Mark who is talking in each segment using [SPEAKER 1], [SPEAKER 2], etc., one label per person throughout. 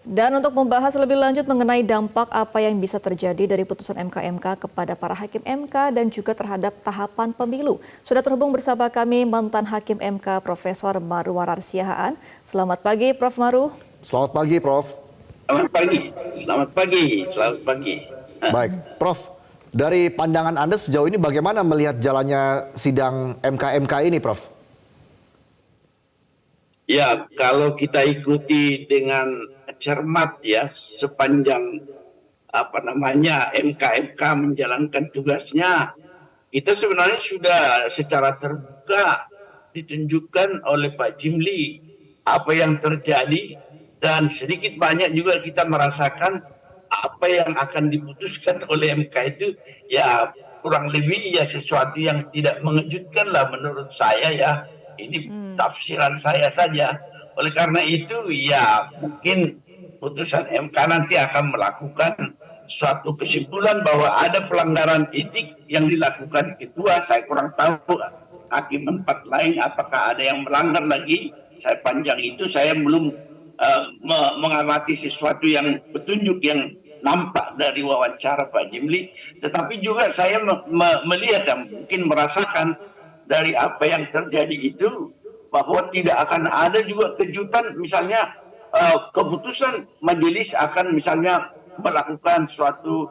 [SPEAKER 1] Dan untuk membahas lebih lanjut mengenai dampak apa yang bisa terjadi dari putusan MK kepada para hakim MK dan juga terhadap tahapan pemilu. Sudah terhubung bersama kami mantan hakim MK Profesor Maru Warar Siahaan. Selamat pagi Prof. Maru.
[SPEAKER 2] Selamat pagi Prof.
[SPEAKER 3] Selamat pagi, selamat pagi, selamat pagi.
[SPEAKER 2] Baik, Prof. Dari pandangan Anda sejauh ini bagaimana melihat jalannya sidang MK ini, Prof?
[SPEAKER 3] Ya, kalau kita ikuti dengan cermat ya sepanjang MK menjalankan tugasnya, kita sebenarnya sudah secara terbuka ditunjukkan oleh Pak Jimli apa yang terjadi, dan sedikit banyak juga kita merasakan apa yang akan diputuskan oleh MK itu ya kurang lebih ya sesuatu yang tidak mengejutkan lah menurut saya ya. Ini tafsiran saya saja. Oleh karena itu ya mungkin putusan MK nanti akan melakukan suatu kesimpulan bahwa ada pelanggaran etik yang dilakukan ketua. Saya kurang tahu hakim 4 lain apakah ada yang melanggar lagi. Saya panjang itu saya belum mengamati sesuatu yang petunjuk yang nampak dari wawancara Pak Jimli. Tetapi juga saya melihat dan mungkin merasakan dari apa yang terjadi itu bahwa tidak akan ada juga kejutan, misalnya keputusan majelis akan misalnya melakukan suatu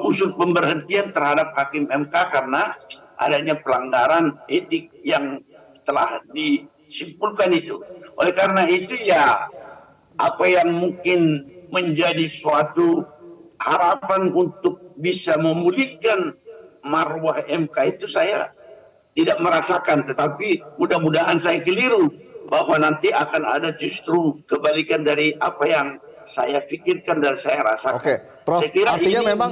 [SPEAKER 3] usul pemberhentian terhadap hakim MK karena adanya pelanggaran etik yang telah disimpulkan itu. Oleh karena itu ya apa yang mungkin menjadi suatu harapan untuk bisa memulihkan marwah MK itu saya tidak merasakan, tetapi mudah-mudahan saya keliru bahwa nanti akan ada justru kebalikan dari apa yang saya pikirkan dan saya rasakan.
[SPEAKER 2] Oke, Prof.
[SPEAKER 3] Saya kira
[SPEAKER 2] Artinya
[SPEAKER 3] ini
[SPEAKER 2] memang,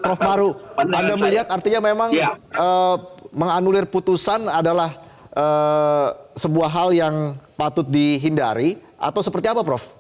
[SPEAKER 2] Prof. Maru, Anda melihat artinya memang
[SPEAKER 3] ya.
[SPEAKER 2] menganulir putusan adalah sebuah hal yang patut dihindari atau seperti apa, Prof?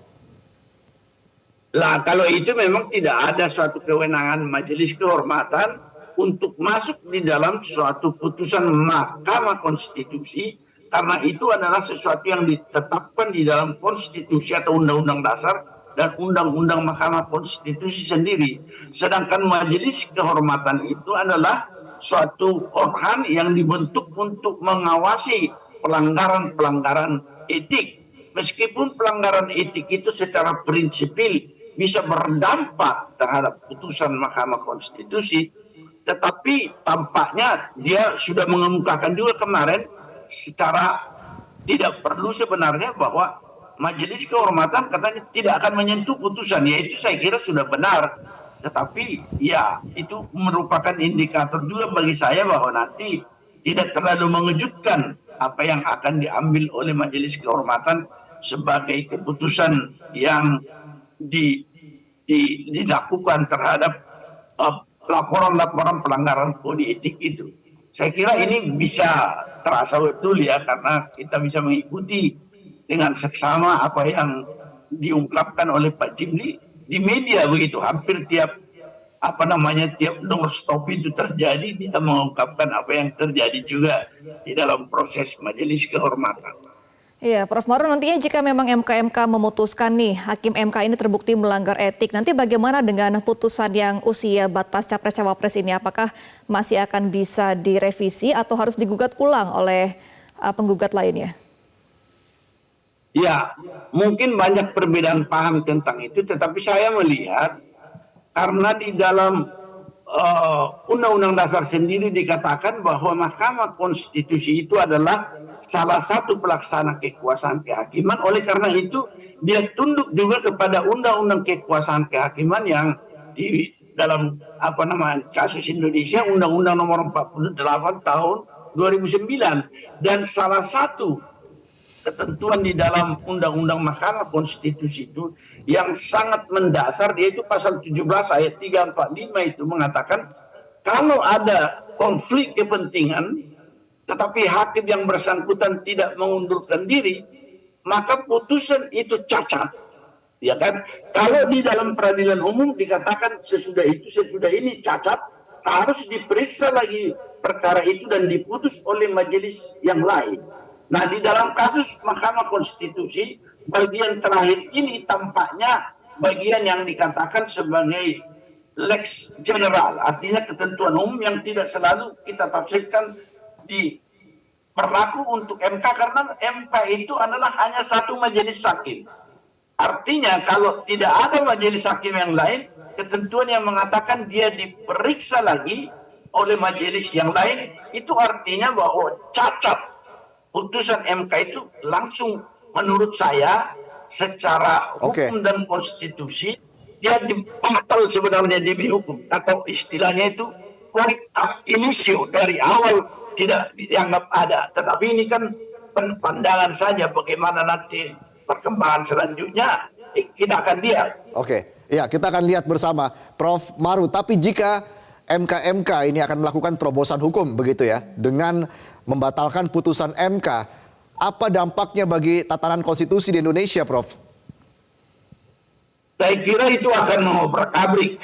[SPEAKER 3] Lah kalau itu memang tidak ada suatu kewenangan majelis kehormatan untuk masuk di dalam suatu putusan Mahkamah Konstitusi, karena itu adalah sesuatu yang ditetapkan di dalam konstitusi atau undang-undang dasar dan undang-undang Mahkamah Konstitusi sendiri. Sedangkan majelis kehormatan itu adalah suatu organ yang dibentuk untuk mengawasi pelanggaran-pelanggaran etik. Meskipun pelanggaran etik itu secara prinsipil bisa berdampak terhadap putusan Mahkamah Konstitusi, tetapi tampaknya dia sudah mengemukakan juga kemarin secara tidak perlu sebenarnya bahwa majelis kehormatan katanya tidak akan menyentuh putusan, yaitu saya kira sudah benar. Tetapi ya itu merupakan indikator juga bagi saya bahwa nanti tidak terlalu mengejutkan apa yang akan diambil oleh majelis kehormatan sebagai keputusan yang dilakukan terhadap laporan-laporan pelanggaran kode etik itu. Saya kira ini bisa terasa betul ya, karena kita bisa mengikuti dengan seksama apa yang diungkapkan oleh Pak Jimli di media begitu. Hampir tiap tiap doorstop itu terjadi, dia mengungkapkan apa yang terjadi juga di dalam proses majelis kehormatan.
[SPEAKER 1] Iya, Prof. Maru, nantinya jika memang MK memutuskan nih hakim MK ini terbukti melanggar etik, nanti bagaimana dengan putusan yang usia batas capres-cawapres ini? Apakah masih akan bisa direvisi atau harus digugat ulang oleh penggugat lainnya?
[SPEAKER 3] Ya, mungkin banyak perbedaan paham tentang itu, tetapi saya melihat karena di dalam Undang-Undang Dasar sendiri dikatakan bahwa Mahkamah Konstitusi itu adalah salah satu pelaksana kekuasaan kehakiman. Oleh karena itu dia tunduk juga kepada Undang-Undang Kekuasaan Kehakiman yang di dalam kasus Indonesia Undang-Undang Nomor 48 tahun 2009, dan salah satu ketentuan di dalam Undang-Undang Mahkamah Konstitusi itu yang sangat mendasar, yaitu pasal 17 ayat 345 itu mengatakan kalau ada konflik kepentingan tetapi hakim yang bersangkutan tidak mengundurkan diri, maka putusan itu cacat. Ya kan? Kalau di dalam peradilan umum dikatakan sesudah ini cacat, harus diperiksa lagi perkara itu dan diputus oleh majelis yang lain. Nah, di dalam kasus Mahkamah Konstitusi bagian terakhir ini tampaknya bagian yang dikatakan sebagai lex general, artinya ketentuan umum yang tidak selalu kita tafsirkan di berlaku untuk MK, karena MK itu adalah hanya satu majelis hakim. Artinya kalau tidak ada majelis hakim yang lain, ketentuan yang mengatakan dia diperiksa lagi oleh majelis yang lain, itu artinya bahwa cacat putusan MK itu langsung menurut saya secara hukum dan konstitusi dia dibatal sebenarnya demi hukum, atau istilahnya itu void ab initio, dari awal tidak dianggap ada. Tetapi ini kan pandangan saja, bagaimana nanti perkembangan selanjutnya kita akan lihat.
[SPEAKER 2] Oke, ya kita akan lihat bersama Prof. Maru. Tapi jika MK ini akan melakukan terobosan hukum begitu ya, dengan membatalkan putusan MK, apa dampaknya bagi tatanan konstitusi di Indonesia, Prof?
[SPEAKER 3] Saya kira itu akan mengobrak-abrik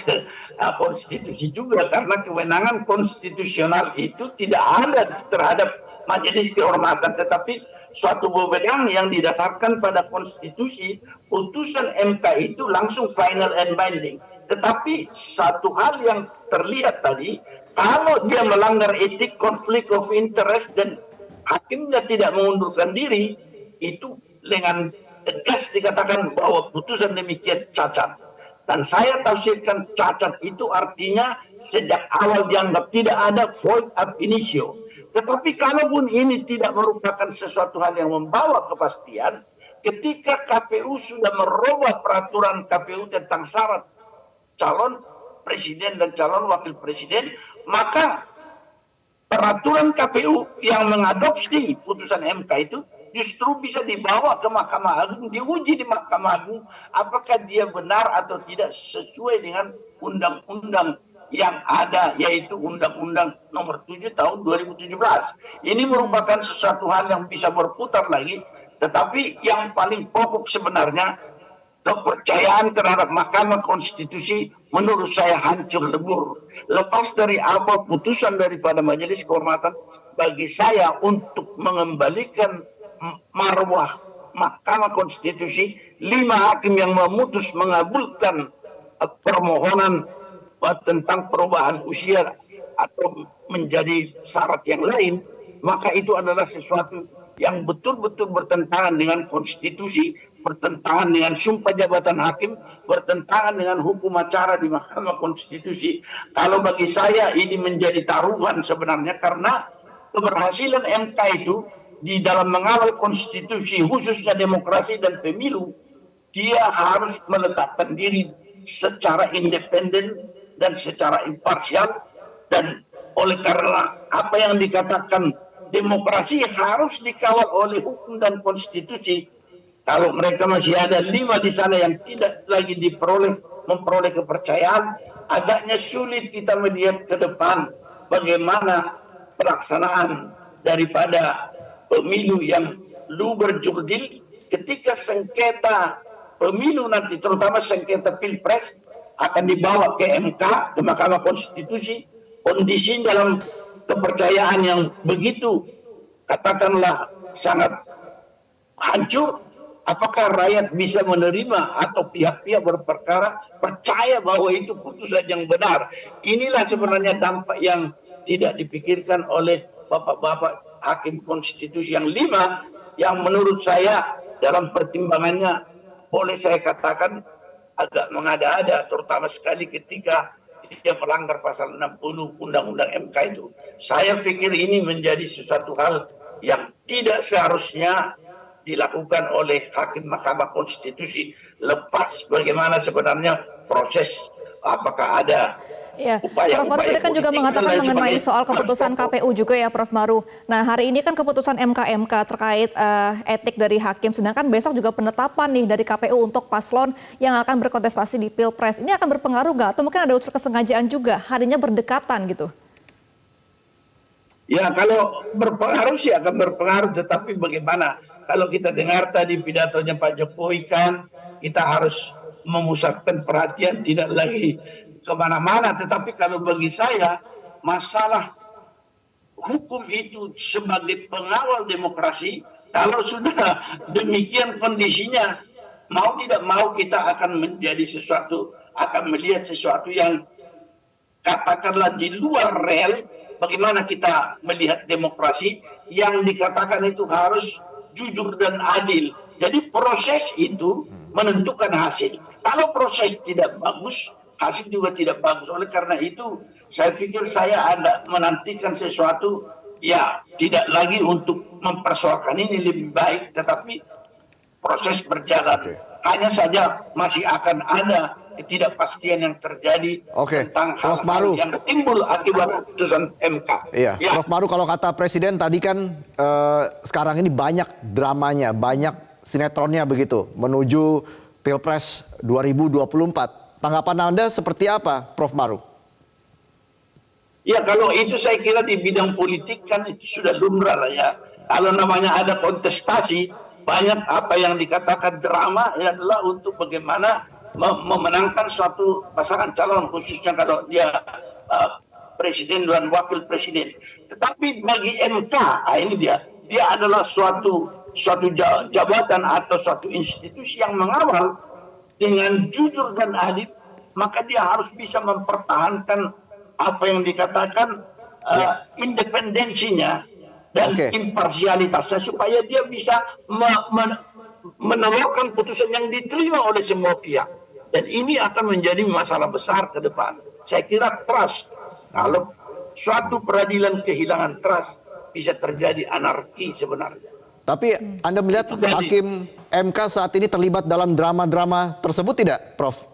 [SPEAKER 3] konstitusi juga, karena kewenangan konstitusional itu tidak ada terhadap majelis kehormatan, tetapi suatu wewenang yang didasarkan pada konstitusi. Putusan MK itu langsung final and binding. Tetapi satu hal yang terlihat tadi, kalau dia melanggar etik, konflik of interest, dan hakimnya tidak mengundurkan diri, itu dengan tegas dikatakan bahwa putusan demikian cacat. Dan saya tafsirkan cacat itu artinya sejak awal dianggap tidak ada void ab initio. Tetapi kalaupun ini tidak merupakan sesuatu hal yang membawa kepastian, ketika KPU sudah merubah peraturan KPU tentang syarat calon presiden dan calon wakil presiden, maka peraturan KPU yang mengadopsi putusan MK itu justru bisa dibawa ke Mahkamah Agung, diuji di Mahkamah Agung apakah dia benar atau tidak sesuai dengan undang-undang yang ada, yaitu Undang-Undang Nomor 7 Tahun 2017. Ini merupakan sesuatu hal yang bisa berputar lagi, tetapi yang paling pokok sebenarnya kepercayaan terhadap Mahkamah Konstitusi menurut saya hancur lebur. Lepas dari apa putusan daripada Majelis Kehormatan, bagi saya untuk mengembalikan marwah Mahkamah Konstitusi, 5 hakim yang memutus mengabulkan permohonan tentang perubahan usia atau menjadi syarat yang lain, maka itu adalah sesuatu yang betul-betul bertentangan dengan konstitusi, bertentangan dengan sumpah jabatan hakim, bertentangan dengan hukum acara di Mahkamah Konstitusi. Kalau bagi saya ini menjadi taruhan sebenarnya, karena keberhasilan MK itu di dalam mengawal konstitusi, khususnya demokrasi dan pemilu, dia harus meletakkan diri secara independen dan secara imparsial. Dan oleh karena apa yang dikatakan demokrasi harus dikawal oleh hukum dan konstitusi, kalau mereka masih ada 5 di sana yang tidak lagi memperoleh kepercayaan, agaknya sulit kita melihat ke depan bagaimana pelaksanaan daripada pemilu yang luber jurdil ketika sengketa pemilu nanti, terutama sengketa pilpres, akan dibawa ke MK, ke Mahkamah Konstitusi. Kondisi dalam kepercayaan yang begitu katakanlah sangat hancur, apakah rakyat bisa menerima atau pihak-pihak berperkara percaya bahwa itu putusan yang benar? Inilah sebenarnya dampak yang tidak dipikirkan oleh bapak-bapak hakim konstitusi yang 5, yang menurut saya dalam pertimbangannya boleh saya katakan agak mengada-ada, terutama sekali ketika dia melanggar pasal 60 Undang-Undang MK itu. Saya pikir ini menjadi sesuatu hal yang tidak seharusnya dilakukan oleh hakim Mahkamah Konstitusi, lepas bagaimana sebenarnya proses, apakah ada
[SPEAKER 1] ya, Prof. Maru tadi kan juga mengatakan mengenai soal keputusan KPU juga ya, Prof. Maru. Nah, hari ini kan keputusan MK terkait etik dari hakim, sedangkan besok juga penetapan nih dari KPU untuk paslon yang akan berkontestasi di Pilpres. Ini akan berpengaruh nggak? Atau mungkin ada unsur kesengajaan juga, harinya berdekatan gitu?
[SPEAKER 3] Ya, kalau berpengaruh sih akan berpengaruh, tetapi bagaimana? Kalau kita dengar tadi pidatonya Pak Jokowi kan, kita harus memusatkan perhatian tidak lagi kemana-mana, tetapi kalau bagi saya masalah hukum itu sebagai pengawal demokrasi Kalau sudah demikian kondisinya, mau tidak mau kita akan menjadi sesuatu, akan melihat sesuatu yang katakanlah di luar rel. Bagaimana kita melihat demokrasi yang dikatakan itu harus jujur dan adil. Jadi proses itu menentukan hasil. Kalau proses tidak bagus, hasil juga tidak bagus. Oleh karena itu, saya pikir saya ada menantikan sesuatu, ya tidak lagi untuk mempersoalkan ini lebih baik, tetapi proses berjalan.
[SPEAKER 2] Oke.
[SPEAKER 3] Hanya saja masih akan ada ketidakpastian yang terjadi
[SPEAKER 2] Oke,
[SPEAKER 3] tentang
[SPEAKER 2] Prof.
[SPEAKER 3] hal-hal
[SPEAKER 2] Maru.
[SPEAKER 3] yang timbul akibat putusan MK.
[SPEAKER 2] Iya,
[SPEAKER 3] Ya.
[SPEAKER 2] Prof. Maru, kalau kata Presiden tadi kan sekarang ini banyak dramanya, banyak sinetronnya begitu menuju Pilpres 2024. Tanggapan Anda seperti apa, Prof. Maru?
[SPEAKER 3] Ya, kalau itu saya kira di bidang politik kan itu sudah lumrah lah ya. Kalau namanya ada kontestasi, banyak apa yang dikatakan drama ya adalah untuk bagaimana memenangkan suatu pasangan calon, khususnya kalau dia presiden dan wakil presiden. Tetapi bagi MK, ini dia adalah suatu jabatan atau suatu institusi yang mengawal dengan jujur dan adil, maka dia harus bisa mempertahankan apa yang dikatakan independensinya dan
[SPEAKER 2] Oke.
[SPEAKER 3] imparsialitasnya, supaya dia bisa menelurkan putusan yang diterima oleh semua pihak. Dan ini akan menjadi masalah besar ke depan. Saya kira trust, kalau suatu peradilan kehilangan trust, bisa terjadi anarki sebenarnya.
[SPEAKER 2] Tapi Anda melihat
[SPEAKER 3] Itu tadi.
[SPEAKER 2] Hakim MK saat ini terlibat dalam drama-drama tersebut tidak, Prof?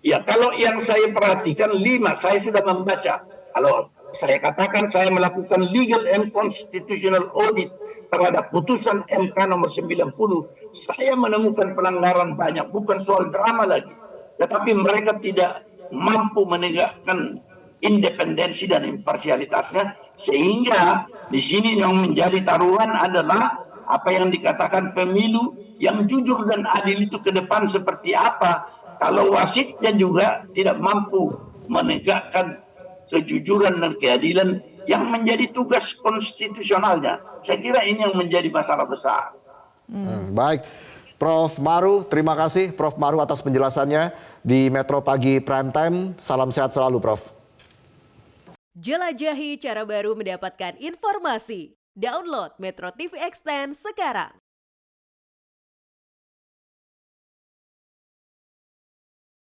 [SPEAKER 3] Ya, kalau yang saya perhatikan 5, saya sudah membaca. Kalau saya katakan saya melakukan legal and constitutional audit terhadap putusan MK nomor 90, saya menemukan pelanggaran banyak, bukan soal drama lagi. Tetapi mereka tidak mampu menegakkan independensi dan imparsialitasnya, sehingga di sini yang menjadi taruhan adalah apa yang dikatakan pemilu yang jujur dan adil itu ke depan seperti apa. Kalau wasitnya juga tidak mampu menegakkan kejujuran dan keadilan yang menjadi tugas konstitusionalnya, saya kira ini yang menjadi masalah besar.
[SPEAKER 2] Baik, Prof. Maru, terima kasih Prof. Maru atas penjelasannya di Metro Pagi Prime Time. Salam sehat selalu, Prof.
[SPEAKER 4] Jelajahi cara baru mendapatkan informasi. Download Metro TV Extend sekarang.